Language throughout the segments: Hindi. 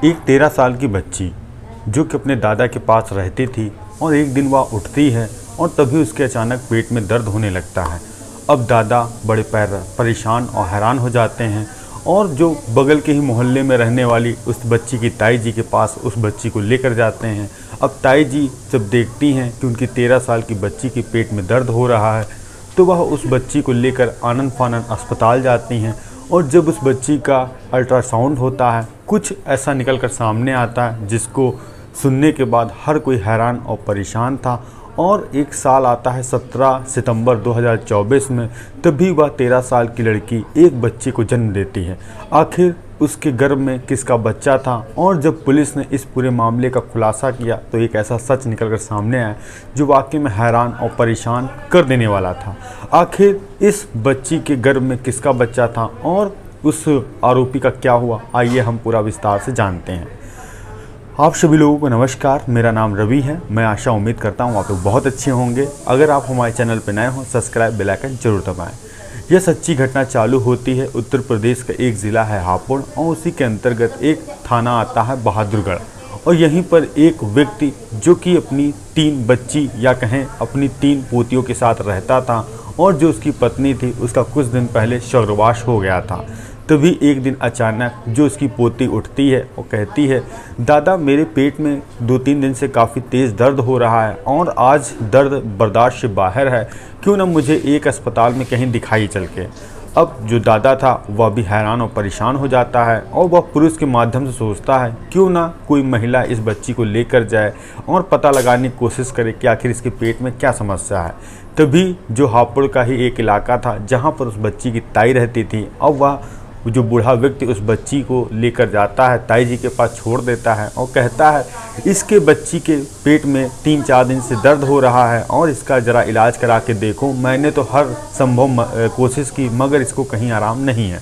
एक 13 साल की बच्ची जो कि अपने दादा के पास रहती थी और एक दिन वह उठती है और तभी उसके अचानक पेट में दर्द होने लगता है। अब दादा बड़े परेशान और हैरान हो जाते हैं और जो बगल के ही मोहल्ले में रहने वाली उस बच्ची की ताई जी के पास उस बच्ची को लेकर जाते हैं। अब ताई जी जब देखती हैं कि उनकी 13 साल की बच्ची के पेट में दर्द हो रहा है तो वह उस बच्ची को लेकर आनंद फानंद अस्पताल जाती हैं और जब उस बच्ची का अल्ट्रासाउंड होता है कुछ ऐसा निकल कर सामने आता है जिसको सुनने के बाद हर कोई हैरान और परेशान था। और एक साल आता है 17 सितंबर 2024 में, तभी वह 13 साल की लड़की एक बच्चे को जन्म देती है। आखिर उसके गर्भ में किसका बच्चा था? और जब पुलिस ने इस पूरे मामले का खुलासा किया तो एक ऐसा सच निकलकर सामने आया जो वाकई में हैरान और परेशान कर देने वाला था। आखिर इस बच्ची के गर्भ में किसका बच्चा था और उस आरोपी का क्या हुआ, आइए हम पूरा विस्तार से जानते हैं। आप सभी लोगों को नमस्कार, मेरा नाम रवि है। मैं आशा उम्मीद करता हूँ आप लोग बहुत अच्छे होंगे। अगर आप हमारे चैनल पर नए हों सब्सक्राइब बेल आइकन जरूर दबाएं। यह सच्ची घटना चालू होती है उत्तर प्रदेश का एक ज़िला है हापुड़ और उसी के अंतर्गत एक थाना आता है बहादुरगढ़। और यहीं पर एक व्यक्ति जो कि अपनी 3 बच्ची या कहें अपनी 3 पोतियों के साथ रहता था और जो उसकी पत्नी थी उसका कुछ दिन पहले स्वर्गवास हो गया था। तभी एक दिन अचानक जो उसकी पोती उठती है और कहती है, दादा मेरे पेट में 2-3 दिन से काफ़ी तेज़ दर्द हो रहा है और आज दर्द बर्दाश्त से बाहर है, क्यों ना मुझे एक अस्पताल में कहीं दिखाई चल के। अब जो दादा था वह भी हैरान और परेशान हो जाता है और वह पुलिस के माध्यम से सोचता है क्यों ना कोई महिला इस बच्ची को लेकर जाए और पता लगाने की कोशिश करे कि आखिर इसके पेट में क्या समस्या है। तभी जो हापुड़ का ही एक इलाका था जहाँ पर उस बच्ची की ताई रहती थी, अब वह जो बूढ़ा व्यक्ति उस बच्ची को लेकर जाता है, ताई जी के पास छोड़ देता है और कहता है इसके बच्ची के पेट में 3-4 दिन से दर्द हो रहा है और इसका ज़रा इलाज करा के देखो। मैंने तो हर संभव कोशिश की मगर इसको कहीं आराम नहीं है।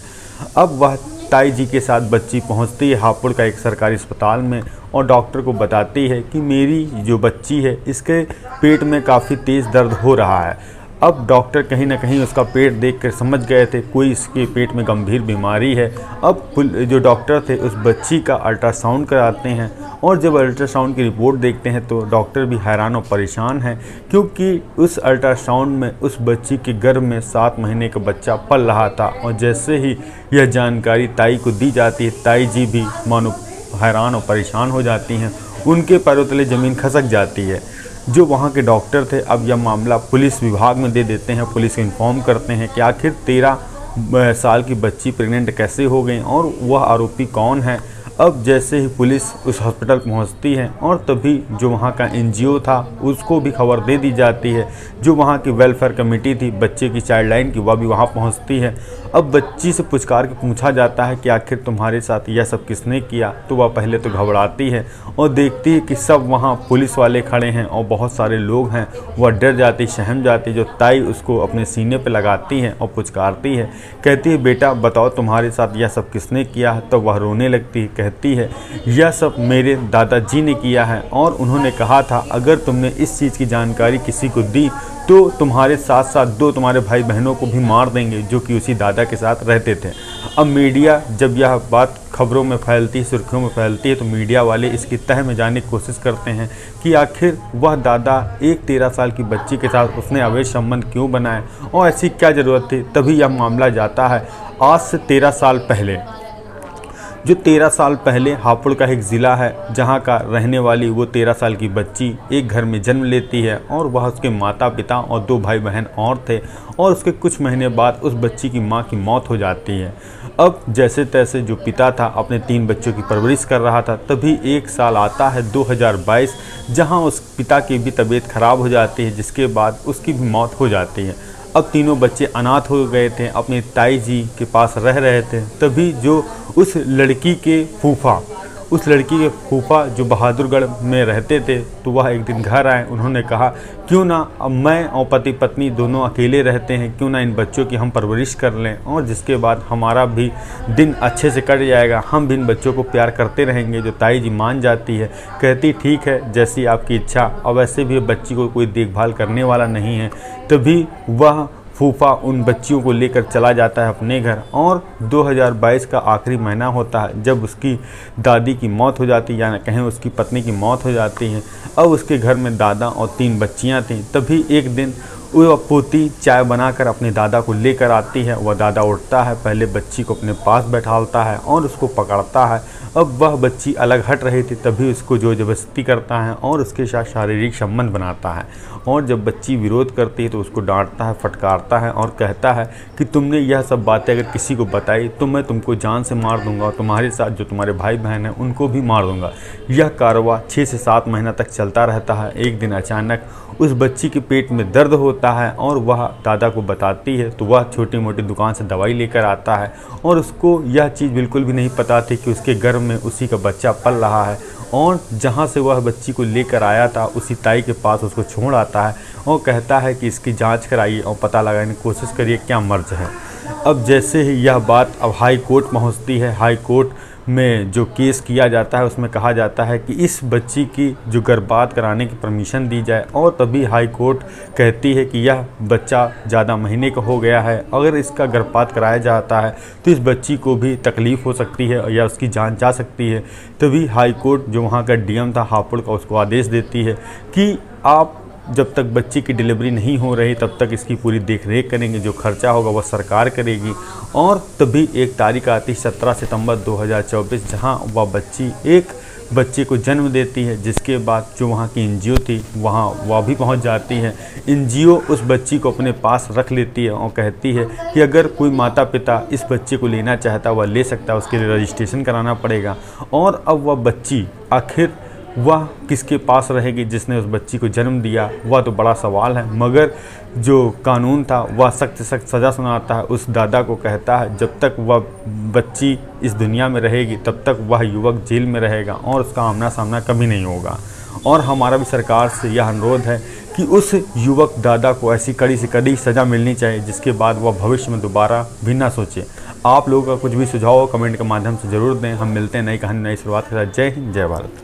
अब वह ताई जी के साथ बच्ची पहुंचती है हापुड़ का एक सरकारी अस्पताल में और डॉक्टर को बताती है कि मेरी जो बच्ची है इसके पेट में काफ़ी तेज़ दर्द हो रहा है। अब डॉक्टर कहीं ना कहीं उसका पेट देखकर समझ गए थे कोई इसके पेट में गंभीर बीमारी है। अब जो डॉक्टर थे उस बच्ची का अल्ट्रासाउंड कराते हैं और जब अल्ट्रासाउंड की रिपोर्ट देखते हैं तो डॉक्टर भी हैरान और परेशान हैं क्योंकि उस अल्ट्रासाउंड में उस बच्ची के गर्भ में 7 महीने का बच्चा पल रहा था। और जैसे ही यह जानकारी ताई को दी जाती है, ताई जी भी मानो हैरान और परेशान हो जाती हैं, उनके पैरों तले ज़मीन खसक जाती है। जो वहाँ के डॉक्टर थे अब यह मामला पुलिस विभाग में दे देते हैं, पुलिस को इन्फॉर्म करते हैं कि आखिर 13 साल की बच्ची प्रेग्नेंट कैसे हो गई और वह आरोपी कौन है। अब जैसे ही पुलिस उस हॉस्पिटल पहुंचती है और तभी जो वहां का एनजीओ था उसको भी खबर दे दी जाती है। जो वहां की वेलफेयर कमेटी थी बच्चे की चाइल्ड लाइन की, वह भी वहां पहुंचती है। अब बच्ची से पुचकार के पूछा जाता है कि आखिर तुम्हारे साथ यह सब किसने किया, तो वह पहले तो घबराती है और देखती है कि सब वहाँ पुलिस वाले खड़े हैं और बहुत सारे लोग हैं। वह डर जाती, सहम जाती। जो ताई उसको अपने सीने पर लगाती है और पुचकारती है, कहती है बेटा बताओ तुम्हारे साथ यह सब किसने किया। तो वह रोने लगती है, कहती है यह सब मेरे दादाजी ने किया है और उन्होंने कहा था अगर तुमने इस चीज़ की जानकारी किसी को दी तो तुम्हारे साथ साथ 2 तुम्हारे भाई बहनों को भी मार देंगे जो कि उसी दादा के साथ रहते थे। अब मीडिया जब यह बात खबरों में फैलती है, सुर्खियों में फैलती है, तो मीडिया वाले इसकी तह में जाने की कोशिश करते हैं कि आखिर वह दादा एक 13 साल की बच्ची के साथ उसने अवैध संबंध क्यों बनाए और ऐसी क्या ज़रूरत थी। तभी यह मामला जाता है आज से 13 साल पहले। जो 13 साल पहले हापुड़ का एक ज़िला है जहां का रहने वाली वो 13 साल की बच्ची एक घर में जन्म लेती है और वह उसके माता पिता और 2 भाई बहन और थे और उसके कुछ महीने बाद उस बच्ची की मां की मौत हो जाती है। अब जैसे तैसे जो पिता था अपने 3 बच्चों की परवरिश कर रहा था। तभी एक साल आता है 2022 जहां उस पिता की भी तबीयत खराब हो जाती है, जिसके बाद उसकी भी मौत हो जाती है। अब तीनों बच्चे अनाथ हो गए थे, अपनी ताई जी के पास रह रहे थे। तभी जो उस लड़की के फूफा जो बहादुरगढ़ में रहते थे, तो वह एक दिन घर आए। उन्होंने कहा क्यों ना अब मैं और पति पत्नी दोनों अकेले रहते हैं, क्यों ना इन बच्चों की हम परवरिश कर लें और जिसके बाद हमारा भी दिन अच्छे से कट जाएगा, हम भी इन बच्चों को प्यार करते रहेंगे। जो ताई जी मान जाती है, कहती ठीक है जैसी आपकी इच्छा। अब वैसे भी बच्ची को कोई देखभाल करने वाला नहीं है। तभी वह फूफा उन बच्चियों को लेकर चला जाता है अपने घर और 2022 का आखिरी महीना होता है जब उसकी दादी की मौत हो जाती है, या कहें उसकी पत्नी की मौत हो जाती है। अब उसके घर में दादा और 3 बच्चियां थीं। तभी एक दिन वह पोती चाय बनाकर अपने दादा को लेकर आती है। वह दादा उठता है, पहले बच्ची को अपने पास बैठालता है और उसको पकड़ता है। अब वह बच्ची अलग हट रही थी, तभी उसको जोर जबरदस्ती करता है और उसके साथ शारीरिक संबंध बनाता है। और जब बच्ची विरोध करती है तो उसको डांटता है, फटकारता है और कहता है कि तुमने यह सब बातें अगर किसी को बताई तो मैं तुमको जान से मार दूंगा और तुम्हारे साथ जो तुम्हारे भाई बहन हैं उनको भी मार दूंगा। यह कारवा 6 से 7 महीना तक चलता रहता है। एक दिन अचानक उस बच्ची के पेट में दर्द होता है और वह दादा को बताती है, तो वह छोटी मोटी दुकान से दवाई लेकर आता है और उसको यह चीज़ बिल्कुल भी नहीं पता थी कि उसके गर्भ में उसी का बच्चा पल रहा है। और जहाँ से वह बच्ची को लेकर आया था उसी ताई के पास उसको छोड़ आता है और कहता है कि इसकी जांच कराइए और पता लगाने की कोशिश करिए क्या मर्ज है। अब जैसे ही यह बात अब हाई कोर्ट पहुँचती है, हाई कोर्ट में जो केस किया जाता है उसमें कहा जाता है कि इस बच्ची की जो गर्भपात कराने की परमिशन दी जाए। और तभी हाई कोर्ट कहती है कि यह बच्चा ज़्यादा महीने का हो गया है, अगर इसका गर्भपात कराया जाता है तो इस बच्ची को भी तकलीफ़ हो सकती है या उसकी जान जा सकती है। तभी हाई कोर्ट जो वहाँ का डीएम था हापुड़ का, उसको आदेश देती है कि आप जब तक बच्ची की डिलीवरी नहीं हो रही तब तक इसकी पूरी देख रेख करेंगे, जो खर्चा होगा वह सरकार करेगी। और तभी एक तारीख आती 17 सितंबर 2024 जहां वह बच्ची एक बच्चे को जन्म देती है, जिसके बाद जो वहाँ की एनजीओ थी वहाँ वह भी पहुँच जाती है। एनजीओ उस बच्ची को अपने पास रख लेती है और कहती है कि अगर कोई माता पिता इस बच्चे को लेना चाहता वह ले सकता है, उसके लिए रजिस्ट्रेशन कराना पड़ेगा। और अब वह बच्ची आखिर वह किसके पास रहेगी जिसने उस बच्ची को जन्म दिया, वह तो बड़ा सवाल है। मगर जो कानून था वह सख्त से सख्त सज़ा सुनाता है। उस दादा को कहता है जब तक वह बच्ची इस दुनिया में रहेगी तब तक वह युवक जेल में रहेगा और उसका आमना सामना कभी नहीं होगा। और हमारा भी सरकार से यह अनुरोध है कि उस युवक दादा को ऐसी कड़ी से कड़ी सज़ा मिलनी चाहिए जिसके बाद वह भविष्य में दोबारा भी ना सोचे। आप लोगों का कुछ भी सुझाव हो कमेंट के माध्यम से ज़रूर दें। हम मिलते हैं नई कहानी नई शुरुआत के साथ। जय हिंद, जय भारत।